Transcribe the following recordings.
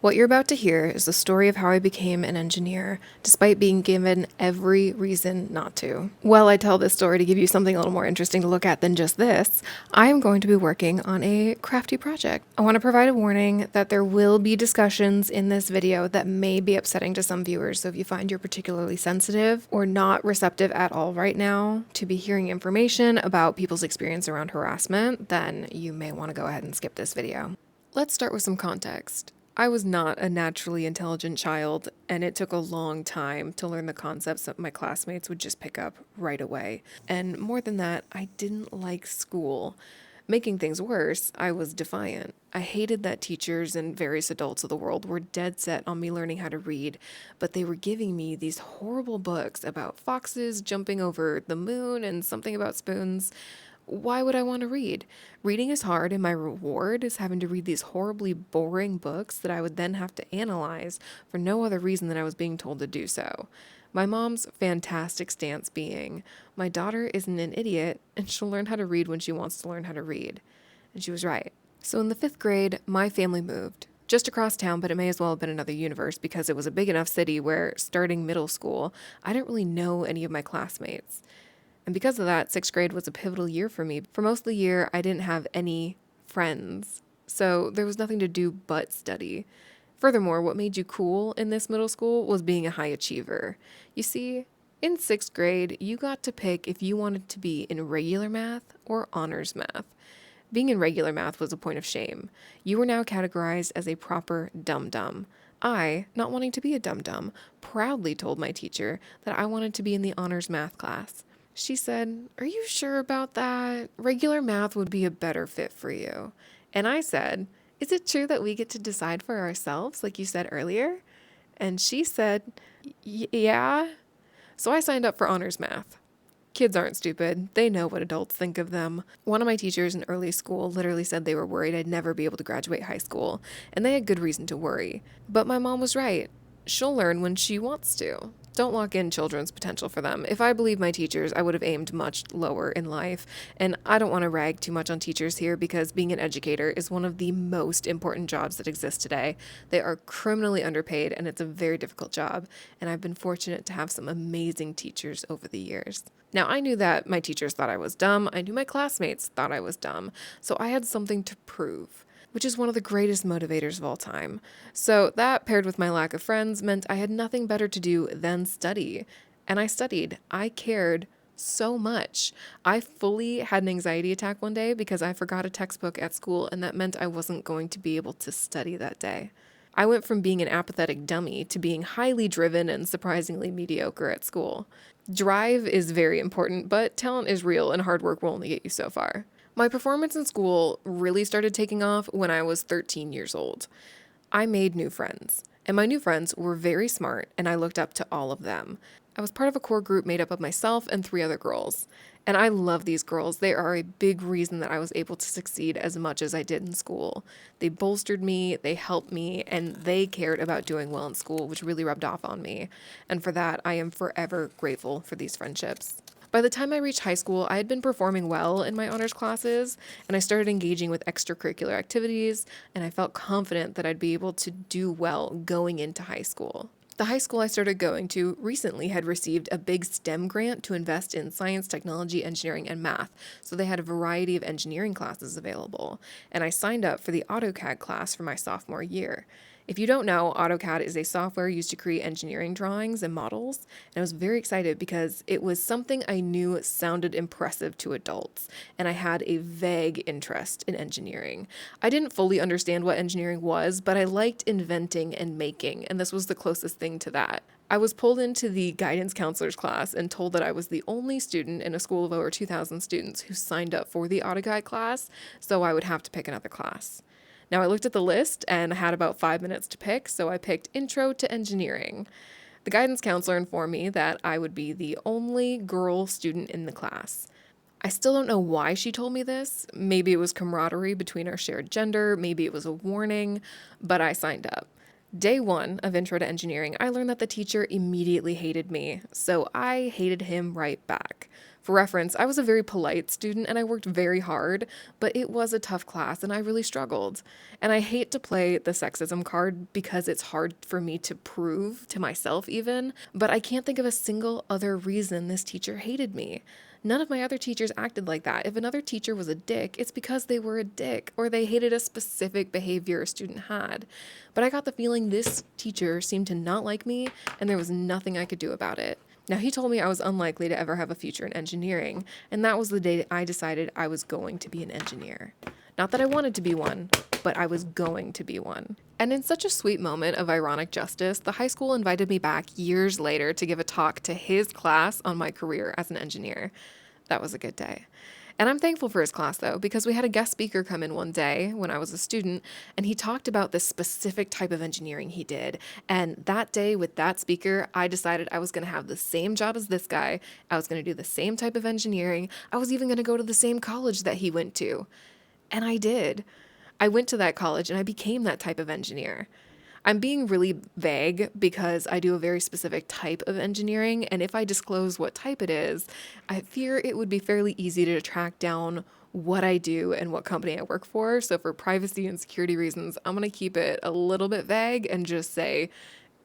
What you're about to hear is the story of how I became an engineer, despite being given every reason not to. While I tell this story to give you something a little more interesting to look at than just this, I am going to be working on a crafty project. I want to provide a warning that there will be discussions in this video that may be upsetting to some viewers, so if you find you're particularly sensitive or not receptive at all right now to be hearing information about people's experience around harassment, then you may want to go ahead and skip this video. Let's start with some context. I was not a naturally intelligent child, and it took a long time to learn the concepts that my classmates would just pick up right away. And more than that, I didn't like school. Making things worse, I was defiant. I hated that teachers and various adults of the world were dead set on me learning how to read, but they were giving me these horrible books about foxes jumping over the moon and something about spoons. Why would I want to read? Reading is hard, and my reward is having to read these horribly boring books that I would then have to analyze for no other reason than I was being told to do so. My mom's fantastic stance being, my daughter isn't an idiot, and she'll learn how to read when she wants to learn how to read. And she was right. So in the 5th grade, my family moved. Just across town, but it may as well have been another universe because it was a big enough city where, starting middle school, I didn't really know any of my classmates. And because of that, 6th grade was a pivotal year for me. For most of the year, I didn't have any friends, so there was nothing to do but study. Furthermore, what made you cool in this middle school was being a high achiever. You see, in 6th grade, you got to pick if you wanted to be in regular math or honors math. Being in regular math was a point of shame. You were now categorized as a proper dum-dum. I, not wanting to be a dum-dum, proudly told my teacher that I wanted to be in the honors math class. She said, "Are you sure about that? Regular math would be a better fit for you." And I said, "Is it true that we get to decide for ourselves, like you said earlier?" And she said, "Yeah." So I signed up for honors math. Kids aren't stupid. They know what adults think of them. One of my teachers in early school literally said they were worried I'd never be able to graduate high school, and they had good reason to worry. But my mom was right. She'll learn when she wants to. Don't lock in children's potential for them. If I believed my teachers, I would have aimed much lower in life. And I don't want to rag too much on teachers here because being an educator is one of the most important jobs that exist today. They are criminally underpaid and it's a very difficult job. And I've been fortunate to have some amazing teachers over the years. Now, I knew that my teachers thought I was dumb. I knew my classmates thought I was dumb. So I had something to prove, which is one of the greatest motivators of all time. So that, paired with my lack of friends, meant I had nothing better to do than study. And I studied. I cared so much. I fully had an anxiety attack one day because I forgot a textbook at school, and that meant I wasn't going to be able to study that day. I went from being an apathetic dummy to being highly driven and surprisingly mediocre at school. Drive is very important, but talent is real and hard work will only get you so far. My performance in school really started taking off when I was 13 years old. I made new friends, and my new friends were very smart, and I looked up to all of them. I was part of a core group made up of myself and 3 other girls, and I love these girls. They are a big reason that I was able to succeed as much as I did in school. They bolstered me, they helped me, and they cared about doing well in school, which really rubbed off on me. And for that, I am forever grateful for these friendships. By the time I reached high school, I had been performing well in my honors classes, and I started engaging with extracurricular activities, and I felt confident that I'd be able to do well going into high school. The high school I started going to recently had received a big STEM grant to invest in science, technology, engineering, and math, so they had a variety of engineering classes available, and I signed up for the AutoCAD class for my sophomore year. If you don't know, AutoCAD is a software used to create engineering drawings and models, and I was very excited because it was something I knew sounded impressive to adults, and I had a vague interest in engineering. I didn't fully understand what engineering was, but I liked inventing and making, and this was the closest thing to that. I was pulled into the guidance counselor's class and told that I was the only student in a school of over 2,000 students who signed up for the AutoCAD class, so I would have to pick another class. Now, I looked at the list and had about 5 minutes to pick, so I picked Intro to Engineering. The guidance counselor informed me that I would be the only girl student in the class. I still don't know why she told me this. Maybe it was camaraderie between our shared gender, maybe it was a warning, but I signed up. Day 1 of Intro to Engineering, I learned that the teacher immediately hated me, so I hated him right back. For reference, I was a very polite student and I worked very hard, but it was a tough class and I really struggled. And I hate to play the sexism card because it's hard for me to prove to myself even, but I can't think of a single other reason this teacher hated me. None of my other teachers acted like that. If another teacher was a dick, it's because they were a dick or they hated a specific behavior a student had. But I got the feeling this teacher seemed to not like me and there was nothing I could do about it. Now, he told me I was unlikely to ever have a future in engineering, and that was the day I decided I was going to be an engineer. Not that I wanted to be one, but I was going to be one. And in such a sweet moment of ironic justice, the high school invited me back years later to give a talk to his class on my career as an engineer. That was a good day. And I'm thankful for his class, though, because we had a guest speaker come in one day when I was a student, and he talked about this specific type of engineering he did. And that day with that speaker, I decided I was going to have the same job as this guy. I was going to do the same type of engineering. I was even going to go to the same college that he went to. And I did. I went to that college and I became that type of engineer. I'm being really vague because I do a very specific type of engineering, and if I disclose what type it is, I fear it would be fairly easy to track down what I do and what company I work for. So for privacy and security reasons, I'm going to keep it a little bit vague and just say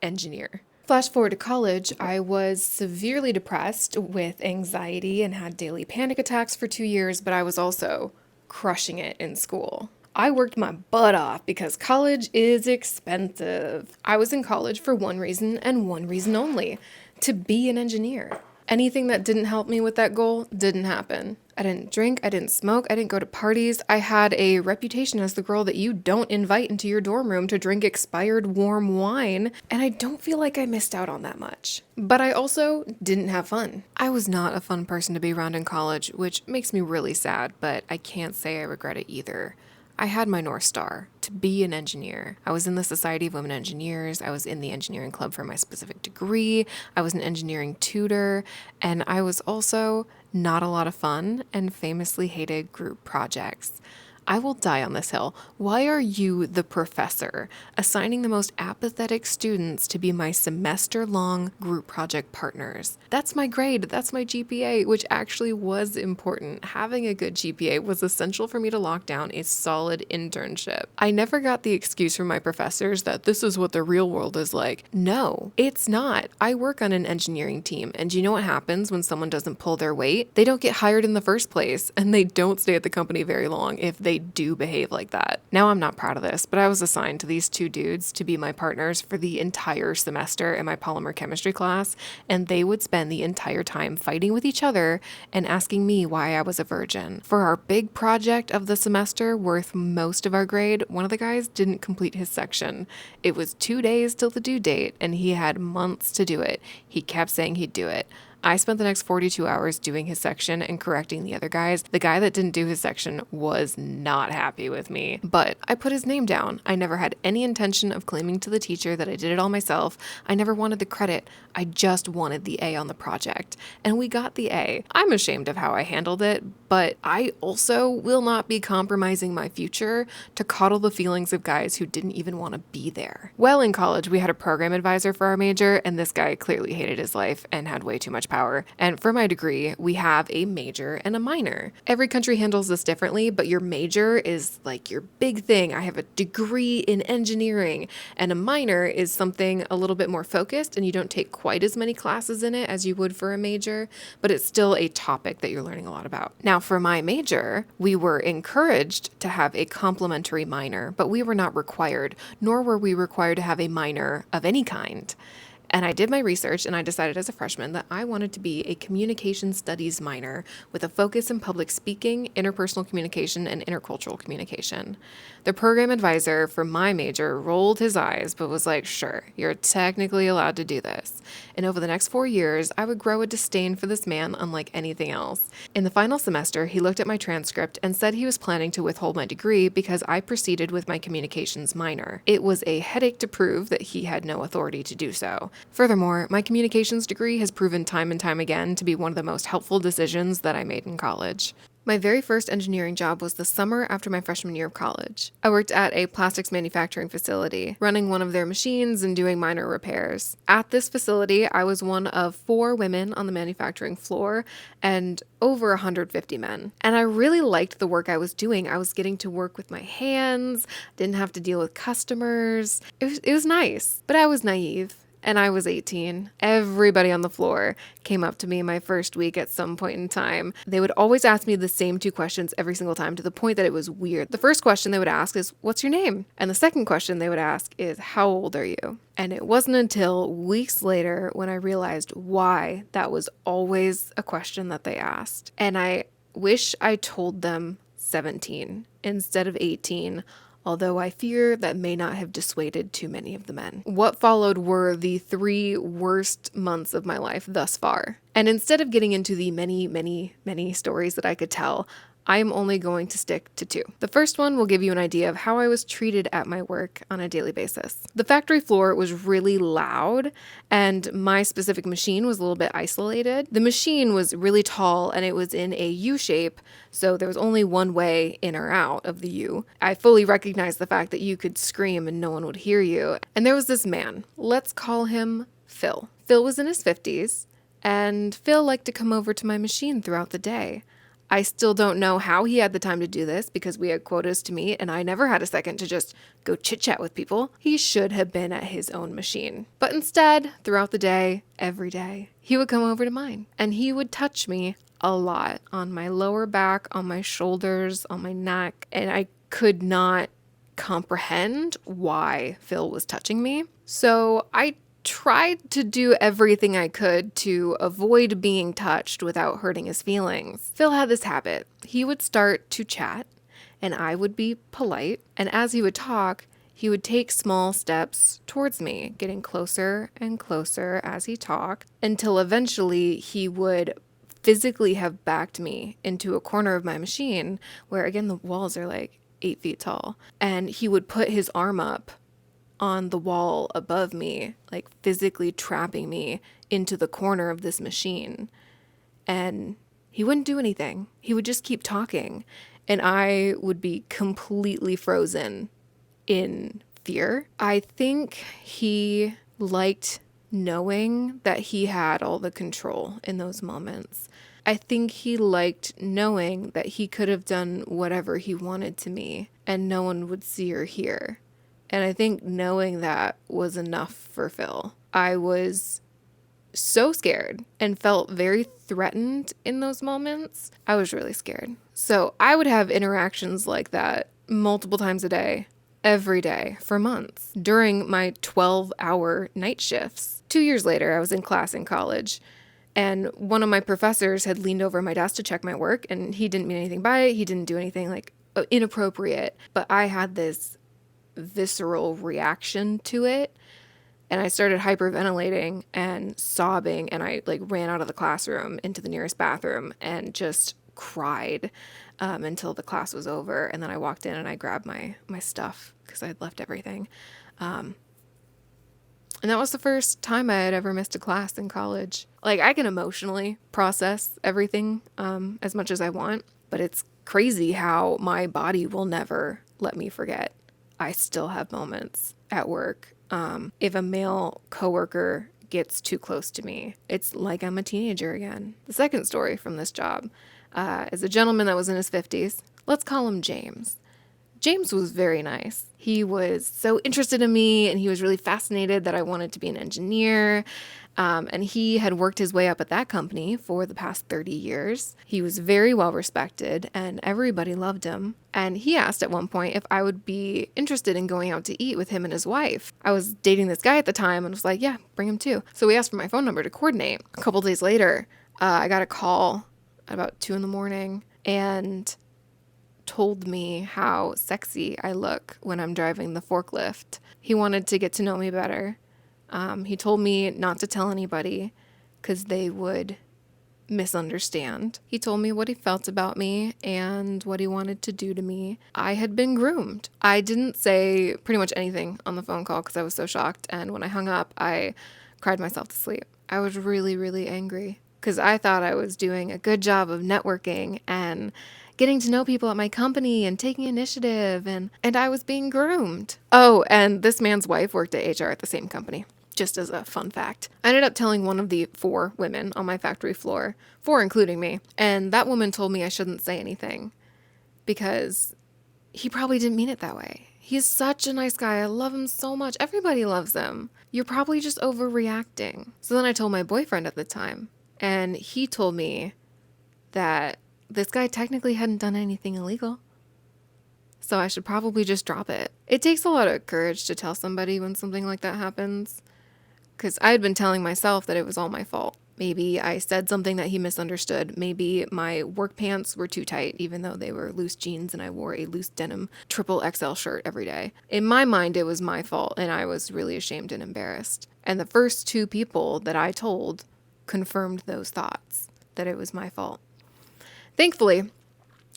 engineer. Flash forward to college, I was severely depressed with anxiety and had daily panic attacks for 2 years, but I was also crushing it in school. I worked my butt off because college is expensive. I was in college for one reason and one reason only, to be an engineer. Anything that didn't help me with that goal didn't happen. I didn't drink, I didn't smoke, I didn't go to parties. I had a reputation as the girl that you don't invite into your dorm room to drink expired warm wine, and I don't feel like I missed out on that much. But I also didn't have fun. I was not a fun person to be around in college, which makes me really sad, but I can't say I regret it either. I had my North Star, to be an engineer. I was in the Society of Women Engineers. I was in the engineering club for my specific degree. I was an engineering tutor. And I was also not a lot of fun and famously hated group projects. I will die on this hill. Why are you, the professor, assigning the most apathetic students to be my semester-long group project partners? That's my grade. That's my GPA, which actually was important. Having a good GPA was essential for me to lock down a solid internship. I never got the excuse from my professors that this is what the real world is like. No, it's not. I work on an engineering team, and do you know what happens when someone doesn't pull their weight? They don't get hired in the first place, and they don't stay at the company very long if they do behave like that. Now, I'm not proud of this, but I was assigned to these two dudes to be my partners for the entire semester in my polymer chemistry class, and they would spend the entire time fighting with each other and asking me why I was a virgin. For our big project of the semester, worth most of our grade, one of the guys didn't complete his section. It was 2 days till the due date, and he had months to do it. He kept saying he'd do it. I spent the next 42 hours doing his section and correcting the other guys. The guy that didn't do his section was not happy with me, but I put his name down. I never had any intention of claiming to the teacher that I did it all myself. I never wanted the credit. I just wanted the A on the project, and we got the A. I'm ashamed of how I handled it, but I also will not be compromising my future to coddle the feelings of guys who didn't even want to be there. Well, in college, we had a program advisor for our major, and this guy clearly hated his life and had way too much power. And for my degree, we have a major and a minor. Every country handles this differently, but your major is like your big thing. I have a degree in engineering, and a minor is something a little bit more focused, and you don't take quite as many classes in it as you would for a major, but it's still a topic that you're learning a lot about. Now, for my major, we were encouraged to have a complementary minor, but we were not required, nor were we required to have a minor of any kind. And I did my research and I decided as a freshman that I wanted to be a communication studies minor with a focus in public speaking, interpersonal communication, and intercultural communication. The program advisor for my major rolled his eyes, but was like, sure, you're technically allowed to do this. And over the next 4 years, I would grow a disdain for this man unlike anything else. In the final semester, he looked at my transcript and said he was planning to withhold my degree because I proceeded with my communications minor. It was a headache to prove that he had no authority to do so. Furthermore, my communications degree has proven time and time again to be one of the most helpful decisions that I made in college. My very first engineering job was the summer after my freshman year of college. I worked at a plastics manufacturing facility, running one of their machines and doing minor repairs. At this facility, I was one of 4 women on the manufacturing floor and over 150 men. And I really liked the work I was doing. I was getting to work with my hands, didn't have to deal with customers. It was nice, but I was naive. And I was 18. Everybody on the floor came up to me my first week at some point in time. They would always ask me the same 2 questions every single time, to the point that it was weird. The first question they would ask is, "What's your name?" And the second question they would ask is, "How old are you?" And it wasn't until weeks later when I realized why that was always a question that they asked. And I wish I told them 17 instead of 18, although I fear that may not have dissuaded too many of the men. What followed were the 3 worst months of my life thus far. And instead of getting into the many stories that I could tell, I'm only going to stick to 2. The first one will give you an idea of how I was treated at my work on a daily basis. The factory floor was really loud, and my specific machine was a little bit isolated. The machine was really tall, and it was in a U shape, so there was only one way in or out of the U. I fully recognized the fact that you could scream and no one would hear you. And there was this man. Let's call him Phil. Phil was in his 50s, and Phil liked to come over to my machine throughout the day. I still don't know how he had the time to do this, because we had quotas to meet and I never had a second to just go chit-chat with people. He should have been at his own machine. But instead, throughout the day, every day, he would come over to mine and he would touch me a lot on my lower back, on my shoulders, on my neck, and I could not comprehend why Phil was touching me. So I tried to do everything I could to avoid being touched without hurting his feelings. Phil had this habit. He would start to chat, and I would be polite, and as he would talk, he would take small steps towards me, getting closer and closer as he talked, until eventually he would physically have backed me into a corner of my machine, where again the walls are like 8 feet tall, and he would put his arm up on the wall above me, like physically trapping me into the corner of this machine. And he wouldn't do anything. He would just keep talking. And I would be completely frozen in fear. I think he liked knowing that he had all the control in those moments. I think he liked knowing that he could have done whatever he wanted to me and no one would see or hear. And I think knowing that was enough for Phil. I was so scared and felt very threatened in those moments. I was really scared. So I would have interactions like that multiple times a day, every day, for months, during my 12-hour night shifts. 2 years later, I was in class in college, and one of my professors had leaned over my desk to check my work, and he didn't mean anything by it. He didn't do anything like inappropriate, but I had this visceral reaction to it, and I started hyperventilating and sobbing, and I like ran out of the classroom into the nearest bathroom and just cried until the class was over. And then I walked in and I grabbed my stuff because I had left everything, and that was the first time I had ever missed a class in college. Like, I can emotionally process everything as much as I want, but it's crazy how my body will never let me forget. I still have moments at work. If a male coworker gets too close to me, it's like I'm a teenager again. The second story from this job is a gentleman that was in his 50s. Let's call him James. James was very nice. He was so interested in me, and he was really fascinated that I wanted to be an engineer. And he had worked his way up at that company for the past 30 years. He was very well respected, and everybody loved him. And he asked at one point if I would be interested in going out to eat with him and his wife. I was dating this guy at the time and was like, yeah, bring him too. So we asked for my phone number to coordinate. A couple days later, I got a call at about 2 a.m. and told me how sexy I look when I'm driving the forklift. He wanted to get to know me better. He told me not to tell anybody because they would misunderstand. He told me what he felt about me and what he wanted to do to me. I had been groomed. I didn't say pretty much anything on the phone call because I was so shocked. And when I hung up, I cried myself to sleep. I was really, really angry. because I thought I was doing a good job of networking and getting to know people at my company and taking initiative, and I was being groomed. Oh, and this man's wife worked at HR at the same company. Just as a fun fact. I ended up telling one of the 4 women on my factory floor, 4 including me, and that woman told me I shouldn't say anything because he probably didn't mean it that way. He's such a nice guy. I love him so much. Everybody loves him. You're probably just overreacting. So then I told my boyfriend at the time, and he told me that this guy technically hadn't done anything illegal. So I should probably just drop it. It takes a lot of courage to tell somebody when something like that happens, because I had been telling myself that it was all my fault. Maybe I said something that he misunderstood. Maybe my work pants were too tight, even though they were loose jeans and I wore a loose denim XXL shirt every day. In my mind, it was my fault, and I was really ashamed and embarrassed. And the first 2 people that I told confirmed those thoughts, that it was my fault. Thankfully,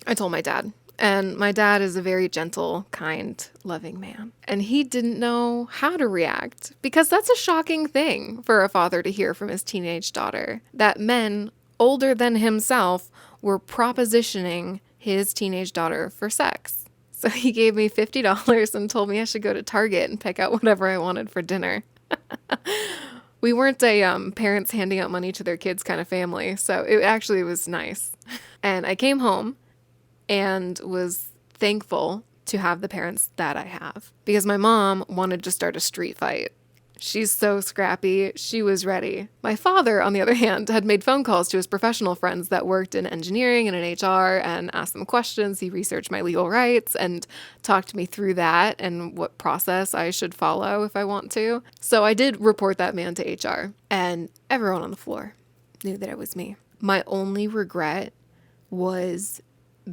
I told my dad. And my dad is a very gentle, kind, loving man. And he didn't know how to react, because that's a shocking thing for a father to hear from his teenage daughter, that men older than himself were propositioning his teenage daughter for sex. So he gave me $50 and told me I should go to Target and pick out whatever I wanted for dinner. We weren't a parents handing out money to their kids kind of family, so it actually was nice. And I came home and was thankful to have the parents that I have, because my mom wanted to start a street fight. She's so scrappy. She was ready. My father, on the other hand, had made phone calls to his professional friends that worked in engineering and in HR and asked them questions. He researched my legal rights and talked me through that and what process I should follow if I want to. So I did report that man to HR, and everyone on the floor knew that it was me. My only regret was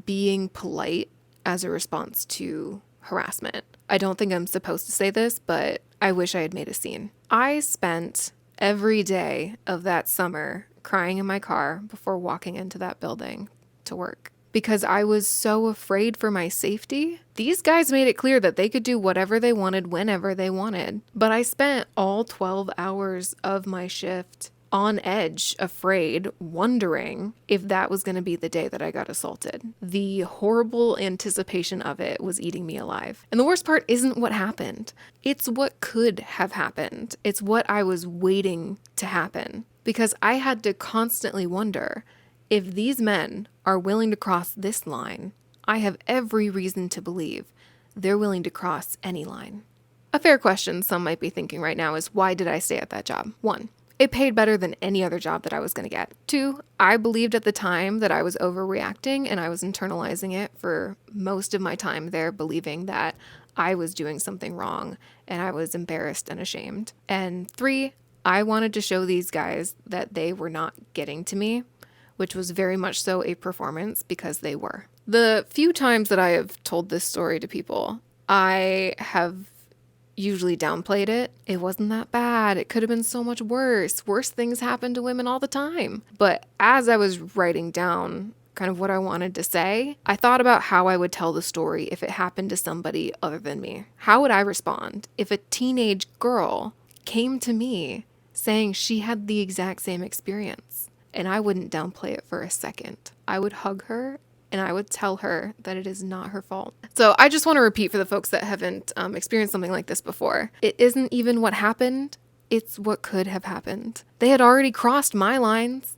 being polite as a response to harassment. I don't think I'm supposed to say this, but I wish I had made a scene. I spent every day of that summer crying in my car before walking into that building to work, because I was so afraid for my safety. These guys made it clear that they could do whatever they wanted whenever they wanted, but I spent all 12 hours of my shift on edge, afraid, wondering if that was going to be the day that I got assaulted. The horrible anticipation of it was eating me alive. And the worst part isn't what happened. It's what could have happened. It's what I was waiting to happen. Because I had to constantly wonder, if these men are willing to cross this line, I have every reason to believe they're willing to cross any line. A fair question some might be thinking right now is, why did I stay at that job? 1, it paid better than any other job that I was going to get. 2, I believed at the time that I was overreacting, and I was internalizing it for most of my time there, believing that I was doing something wrong and I was embarrassed and ashamed. And 3, I wanted to show these guys that they were not getting to me, which was very much so a performance, because they were. The few times that I have told this story to people, I have usually downplayed it. It wasn't that bad. It could have been so much worse. Worse things happen to women all the time. But as I was writing down kind of what I wanted to say, I thought about how I would tell the story if it happened to somebody other than me. How would I respond if a teenage girl came to me saying she had the exact same experience? And I wouldn't downplay it for a second. I would hug her and I would tell her that it is not her fault. So I just want to repeat for the folks that haven't experienced something like this before. It isn't even what happened, it's what could have happened. They had already crossed my lines.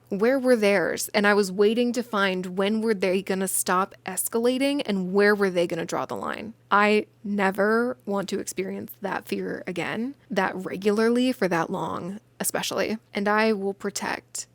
Where were theirs? And I was waiting to find, when were they going to stop escalating and where were they going to draw the line? I never want to experience that fear again, that regularly for that long, especially. And I will protect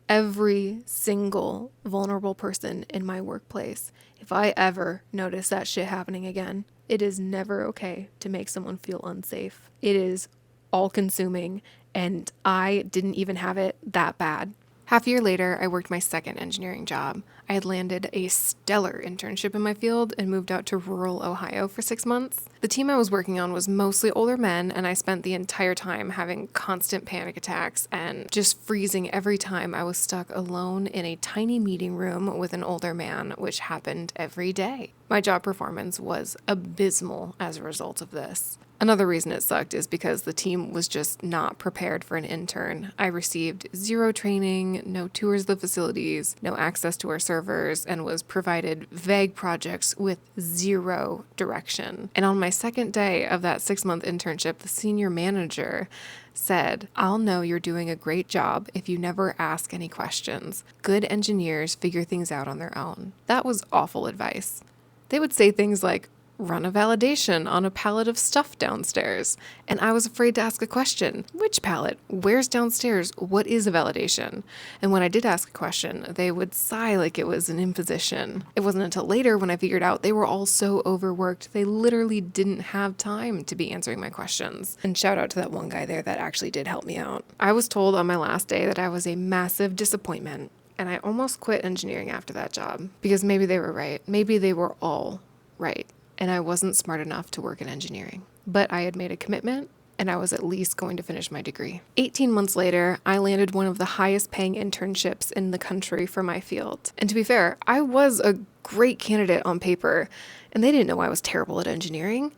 every single vulnerable person in my workplace. If I ever notice that shit happening again, it is never okay to make someone feel unsafe. It is all consuming, and I didn't even have it that bad. Half a year later, I worked my second engineering job. I had landed a stellar internship in my field and moved out to rural Ohio for 6 months. The team I was working on was mostly older men, and I spent the entire time having constant panic attacks and just freezing every time I was stuck alone in a tiny meeting room with an older man, which happened every day. My job performance was abysmal as a result of this. Another reason it sucked is because the team was just not prepared for an intern. I received zero training, no tours of the facilities, no access to our servers, and was provided vague projects with zero direction. And on my second day of that 6-month internship, the senior manager said, "I'll know you're doing a great job if you never ask any questions. Good engineers figure things out on their own." That was awful advice. They would say things like, "Run a validation on a pallet of stuff downstairs." And I was afraid to ask a question. Which pallet? Where's downstairs? What is a validation? And when I did ask a question, they would sigh like it was an imposition. It wasn't until later when I figured out they were all so overworked, they literally didn't have time to be answering my questions. And shout out to that one guy there that actually did help me out. I was told on my last day that I was a massive disappointment, and I almost quit engineering after that job because maybe they were right. Maybe they were all right. And I wasn't smart enough to work in engineering. But I had made a commitment, and I was at least going to finish my degree. 18 months later, I landed one of the highest paying internships in the country for my field. And to be fair, I was a great candidate on paper, and they didn't know I was terrible at engineering.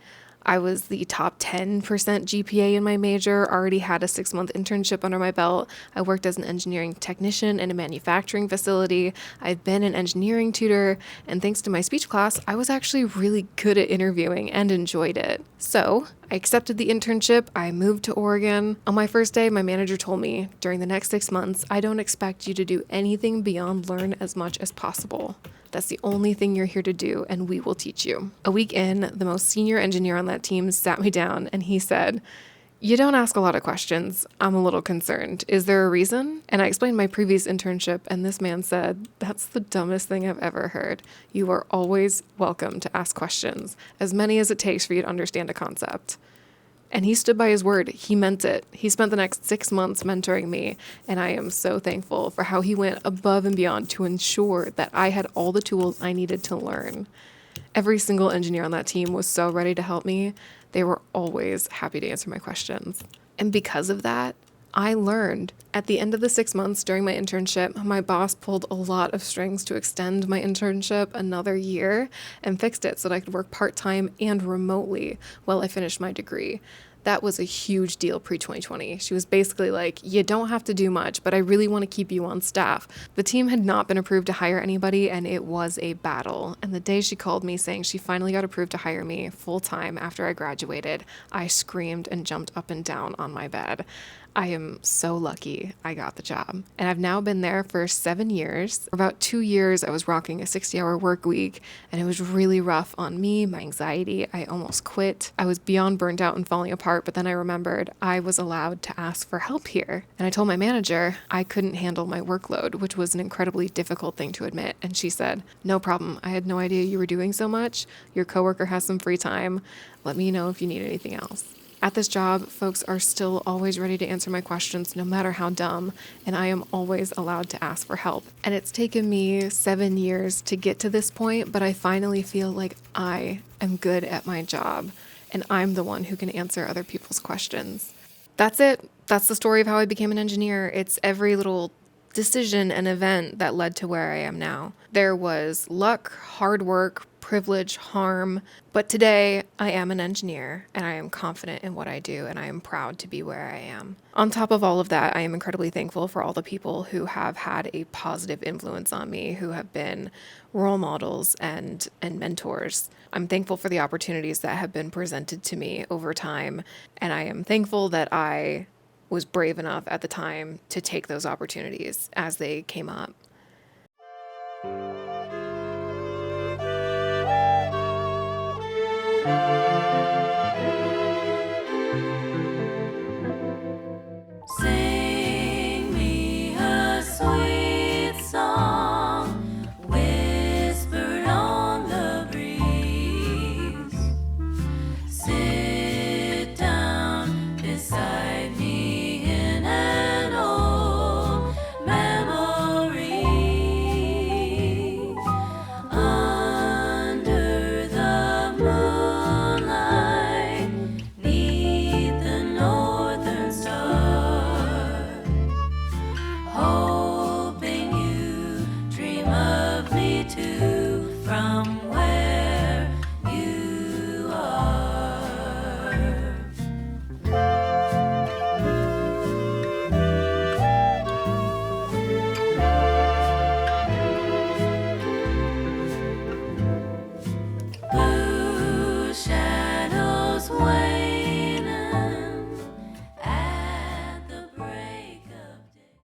I was the top 10% GPA in my major, already had a 6-month internship under my belt. I worked as an engineering technician in a manufacturing facility. I've been an engineering tutor, and thanks to my speech class, I was actually really good at interviewing and enjoyed it. So I accepted the internship. I moved to Oregon. On my first day, my manager told me, "During the next 6 months, I don't expect you to do anything beyond learn as much as possible. That's the only thing you're here to do, and we will teach you." A week in, the most senior engineer on that team sat me down and he said, "You don't ask a lot of questions. I'm a little concerned. Is there a reason?" And I explained my previous internship, and this man said, "That's the dumbest thing I've ever heard. You are always welcome to ask questions, as many as it takes for you to understand a concept." And he stood by his word. He meant it. He spent the next 6 months mentoring me, and I am so thankful for how he went above and beyond to ensure that I had all the tools I needed to learn. Every single engineer on that team was so ready to help me. They were always happy to answer my questions. And because of that, I learned. At the end of the 6 months during my internship, my boss pulled a lot of strings to extend my internship another year and fixed it so that I could work part-time and remotely while I finished my degree. That was a huge deal pre-2020. She was basically like, "You don't have to do much, but I really want to keep you on staff." The team had not been approved to hire anybody, and it was a battle. And the day she called me saying she finally got approved to hire me full-time after I graduated, I screamed and jumped up and down on my bed. I am so lucky I got the job. And I've now been there for 7 years. For about 2 years, I was rocking a 60-hour work week, and it was really rough on me, my anxiety. I almost quit. I was beyond burnt out and falling apart, but then I remembered I was allowed to ask for help here. And I told my manager I couldn't handle my workload, which was an incredibly difficult thing to admit. And she said, "No problem. I had no idea you were doing so much. Your coworker has some free time. Let me know if you need anything else." At this job, folks are still always ready to answer my questions, no matter how dumb, and I am always allowed to ask for help. And it's taken me 7 years to get to this point, but I finally feel like I am good at my job, and I'm the one who can answer other people's questions. That's it. That's the story of how I became an engineer. It's every little decision and event that led to where I am now. There was luck, hard work, privilege, harm, but today I am an engineer and I am confident in what I do and I am proud to be where I am. On top of all of that, I am incredibly thankful for all the people who have had a positive influence on me, who have been role models and mentors. I'm thankful for the opportunities that have been presented to me over time, and I am thankful that I was brave enough at the time to take those opportunities as they came up.